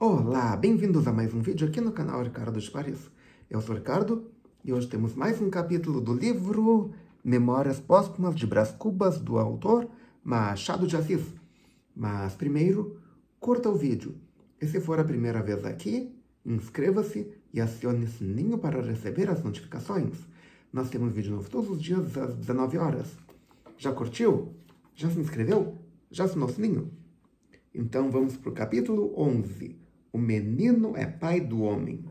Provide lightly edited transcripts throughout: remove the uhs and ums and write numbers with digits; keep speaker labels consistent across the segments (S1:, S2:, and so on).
S1: Olá, bem-vindos a mais um vídeo aqui no canal Ricardo de Paris. Eu sou o Ricardo e hoje temos mais um capítulo do livro Memórias Póstumas de Brás Cubas, do autor Machado de Assis. Mas primeiro, curta o vídeo. E se for a primeira vez aqui, inscreva-se e acione o sininho para receber as notificações. Nós temos vídeo novo todos os dias às 19 horas. Já curtiu? Já se inscreveu? Já assinou o sininho? Então vamos para o capítulo 11. O menino é pai do homem.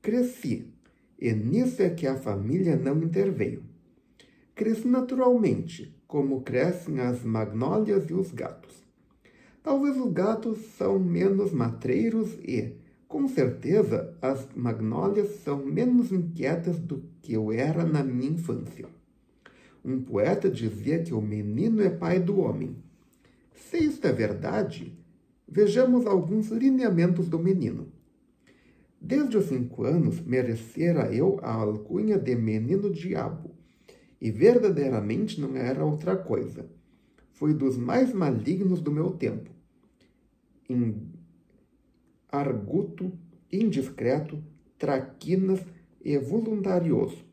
S1: Cresci, e nisso é que a família não interveio. Cresci naturalmente, como crescem as magnólias e os gatos. Talvez os gatos são menos matreiros e, com certeza, as magnólias são menos inquietas do que eu era na minha infância. Um poeta dizia que o menino é pai do homem. Se isto é verdade, vejamos alguns lineamentos do menino. Desde os 5 anos, merecera eu a alcunha de menino diabo, e verdadeiramente não era outra coisa. Fui dos mais malignos do meu tempo. Arguto, indiscreto, traquinas e voluntarioso.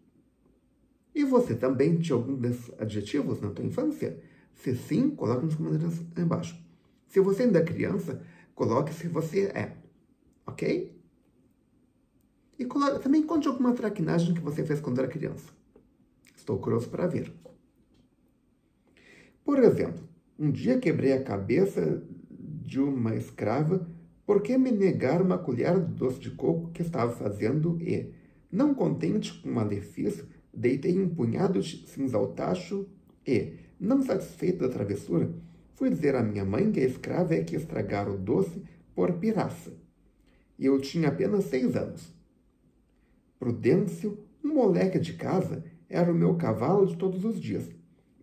S1: E você também tinha algum desses adjetivos na tua infância? Se sim, coloque nos comentários aí embaixo. Se você ainda é criança, coloque se você é. Ok? E também conte alguma traquinagem que você fez quando era criança. Estou curioso para ver. Por exemplo, um dia quebrei a cabeça de uma escrava porque me negaram uma colher de doce de coco que estava fazendo e, não contente com o malefício, deitei um punhado de cinzaltacho e, não satisfeito da travessura, fui dizer à minha mãe que a escrava é que estragara o doce por pirraça. E eu tinha apenas 6 anos. Prudêncio, um moleque de casa, era o meu cavalo de todos os dias.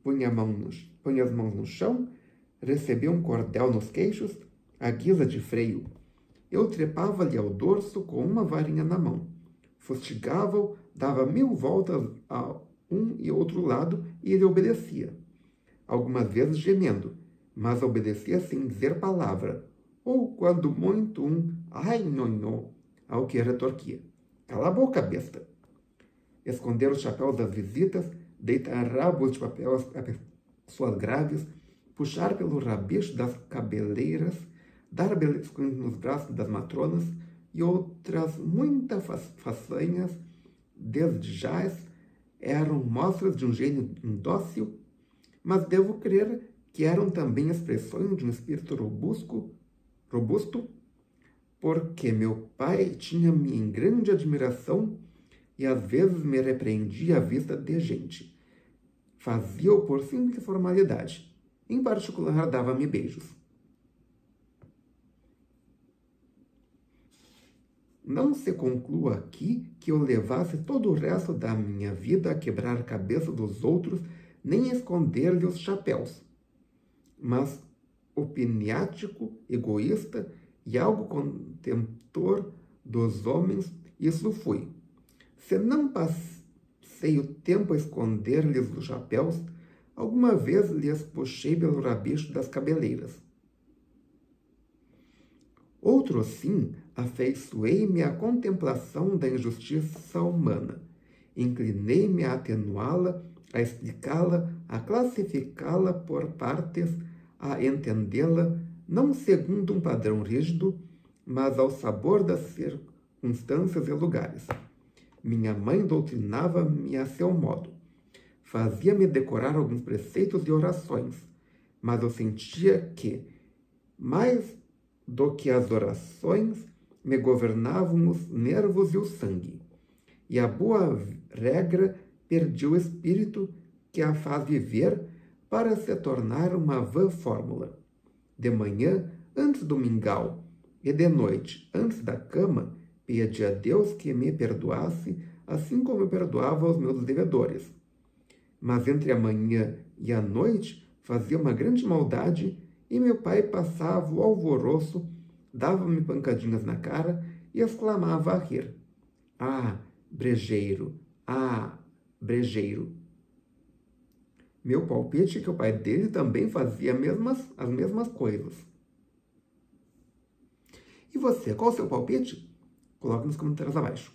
S1: Punha as mãos no chão, recebia um cordel nos queixos, à guisa de freio. Eu trepava-lhe ao dorso com uma varinha na mão. Fustigava-o, dava 1000 voltas a um e outro lado e ele obedecia. Algumas vezes gemendo, mas obedecia sem dizer palavra, ou quando muito ai nhonhô, ao que retorquia. Cala a boca, besta. Esconder os chapéus das visitas, deitar rabos de papel às pessoas graves, puxar pelo rabicho das cabeleiras, dar beliscões nos braços das matronas e outras muitas façanhas desde já eram mostras de um gênio indócil, mas devo crer que eram também expressões de um espírito robusto, porque meu pai tinha-me em grande admiração e às vezes me repreendia à vista de gente. Fazia-o por simples formalidade. Em particular, dava-me beijos. Não se conclua aqui que eu levasse todo o resto da minha vida a quebrar a cabeça dos outros, nem esconder-lhe os chapéus. Mas opiniático, egoísta e algo contemptor dos homens, isso fui. Se não passei o tempo a esconder-lhes os chapéus, alguma vez lhes puxei pelo rabicho das cabeleiras. Outro sim, afeiçoei-me à contemplação da injustiça humana. Inclinei-me a atenuá-la, a explicá-la, a classificá-la por partes, a entendê-la, não segundo um padrão rígido, mas ao sabor das circunstâncias e lugares. Minha mãe doutrinava-me a seu modo. Fazia-me decorar alguns preceitos e orações, mas eu sentia que, mais do que as orações, me governavam os nervos e o sangue. E a boa regra perdi o espírito que a faz viver para se tornar uma vã fórmula. De manhã, antes do mingau, e de noite, antes da cama, pedi a Deus que me perdoasse, assim como eu perdoava aos meus devedores. Mas entre a manhã e a noite fazia uma grande maldade e meu pai passava o alvoroço, dava-me pancadinhas na cara e exclamava a rir. Ah, brejeiro! Ah, brejeiro! Meu palpite é que o pai dele também fazia as mesmas coisas. E você, qual o seu palpite? Coloque nos comentários abaixo.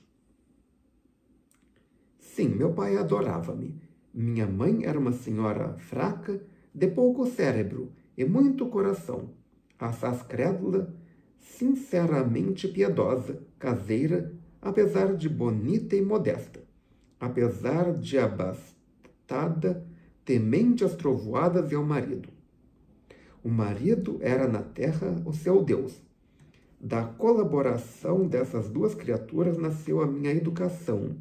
S1: Sim, meu pai adorava-me. Minha mãe era uma senhora fraca, de pouco cérebro e muito coração. Assaz crédula, sinceramente piedosa, caseira, apesar de bonita e modesta. Apesar de abastada, temente às trovoadas e ao marido. O marido era na terra o seu Deus. Da colaboração dessas duas criaturas nasceu a minha educação,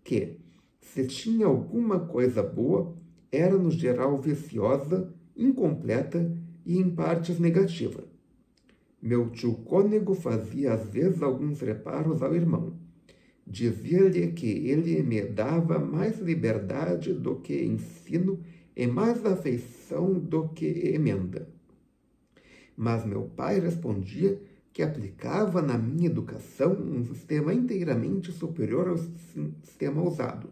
S1: que, se tinha alguma coisa boa, era no geral viciosa, incompleta e em partes negativa. Meu tio Cônego fazia às vezes alguns reparos ao irmão. Dizia-lhe que ele me dava mais liberdade do que ensino e mais afeição do que emenda. Mas meu pai respondia que aplicava na minha educação um sistema inteiramente superior ao sistema usado.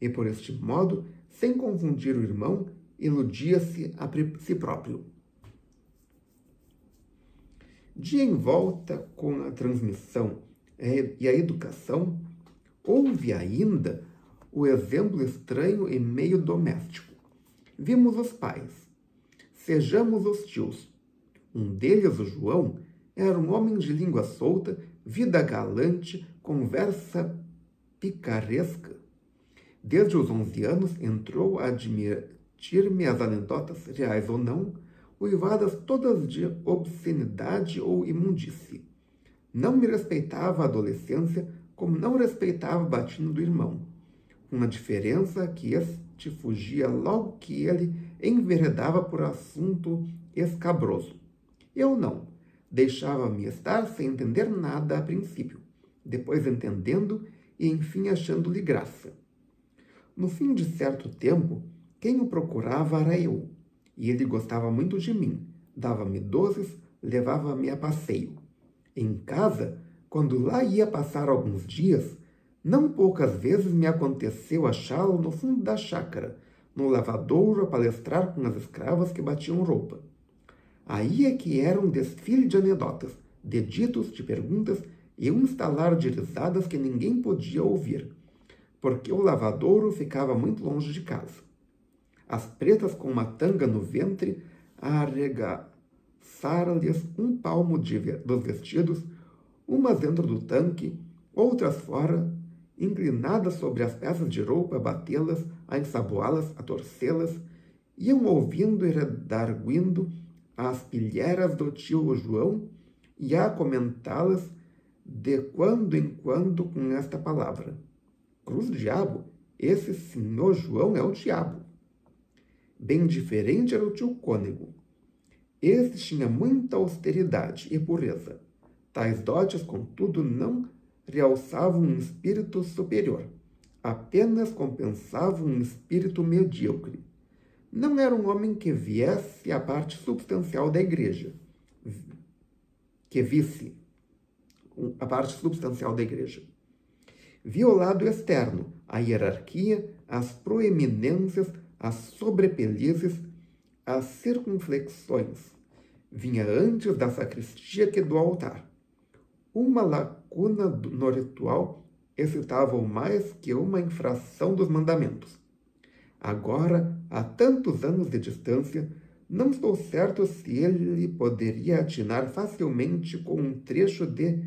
S1: E por este modo, sem confundir o irmão, iludia-se a si próprio. De envolta com a transmissão e a educação, houve ainda o exemplo estranho e meio doméstico. Vimos os pais. Sejamos os tios. Um deles, o João, era um homem de língua solta, vida galante, conversa picaresca. Desde os 11 anos entrou a admitir-me as anedotas, reais ou não, uivadas todas de obscenidade ou imundície. Não me respeitava a adolescência, como não respeitava o batinho do irmão. Uma diferença que este fugia logo que ele enveredava por assunto escabroso. Eu não. Deixava-me estar sem entender nada a princípio, depois entendendo e enfim achando-lhe graça. No fim de certo tempo, quem o procurava era eu, e ele gostava muito de mim, dava-me doces, levava-me a passeio. Em casa, quando lá ia passar alguns dias, não poucas vezes me aconteceu achá-lo no fundo da chácara, no lavadouro a palestrar com as escravas que batiam roupa. Aí é que era um desfile de anedotas, de ditos, de perguntas e um estalar de risadas que ninguém podia ouvir, porque o lavadouro ficava muito longe de casa. As pretas com uma tanga no ventre a arregaçar-lhes um palmo dos vestidos, umas dentro do tanque, outras fora, inclinadas sobre as peças de roupa, a batê-las, a ensaboá-las, a torcê-las, iam ouvindo e redarguindo as pilheiras do tio João e a comentá-las de quando em quando com esta palavra: cruz diabo, esse senhor João é o diabo. Bem diferente era o tio Cônego. Este tinha muita austeridade e pureza. Tais dotes, contudo, não realçavam um espírito superior, apenas compensavam um espírito medíocre. Não era um homem que viesse a parte substancial da igreja, que visse a parte substancial da igreja. Via o lado externo, a hierarquia, as proeminências, as sobrepelizes, as circunflexões. Vinha antes da sacristia que do altar. Uma lacuna no ritual excitava-o mais que uma infração dos mandamentos. Agora, a tantos anos de distância, não estou certo se ele poderia atinar facilmente com um trecho de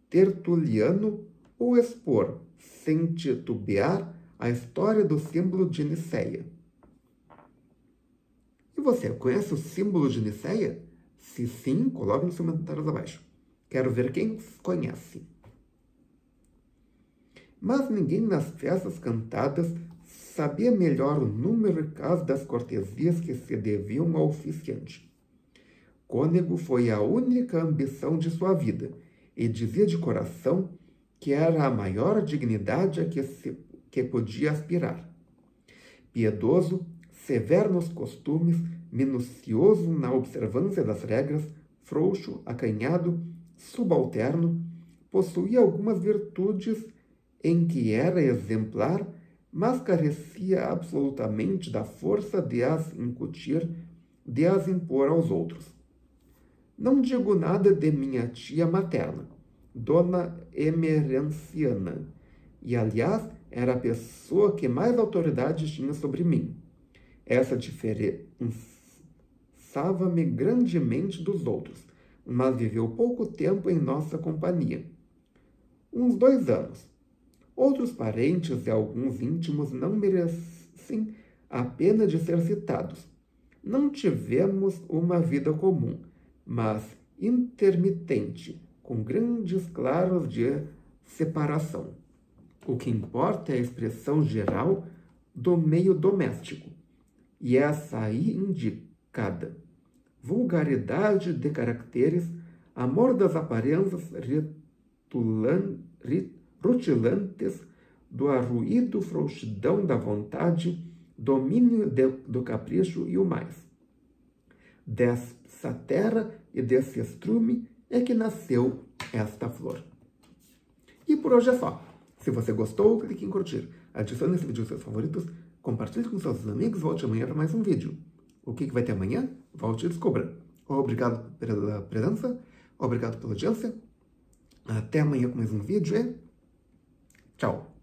S1: Tertuliano ou expor, sem titubear, a história do símbolo de Niceia. E você, conhece o símbolo de Niceia? Se sim, coloque nos comentários abaixo. Quero ver quem conhece. Mas ninguém nas festas cantadas sabia melhor o número e caso das cortesias que se deviam ao oficiante. Cônego foi a única ambição de sua vida, e dizia de coração que era a maior dignidade a que podia aspirar. Piedoso, severo nos costumes, minucioso na observância das regras, frouxo, acanhado, subalterno, possuía algumas virtudes em que era exemplar, mas carecia absolutamente da força de as incutir, de as impor aos outros. Não digo nada de minha tia materna, Dona Emerenciana, e aliás era a pessoa que mais autoridade tinha sobre mim. Essa diferençava-me grandemente dos outros, mas viveu pouco tempo em nossa companhia. Uns 2 anos. Outros parentes e alguns íntimos não merecem a pena de ser citados. Não tivemos uma vida comum, mas intermitente, com grandes claros de separação. O que importa é a expressão geral do meio doméstico, e essa aí indicada. Vulgaridade de caracteres, amor das aparências rutilantes, do arruído, frouxidão da vontade, domínio do capricho e o mais. Dessa terra e desse estrume é que nasceu esta flor. E por hoje é só. Se você gostou, clique em curtir. Adicione esse vídeo aos seus favoritos, compartilhe com seus amigos, volte amanhã para mais um vídeo. O que vai ter amanhã? Volte e descubra. Obrigado pela presença, obrigado pela audiência. Até amanhã com mais um vídeo e tchau!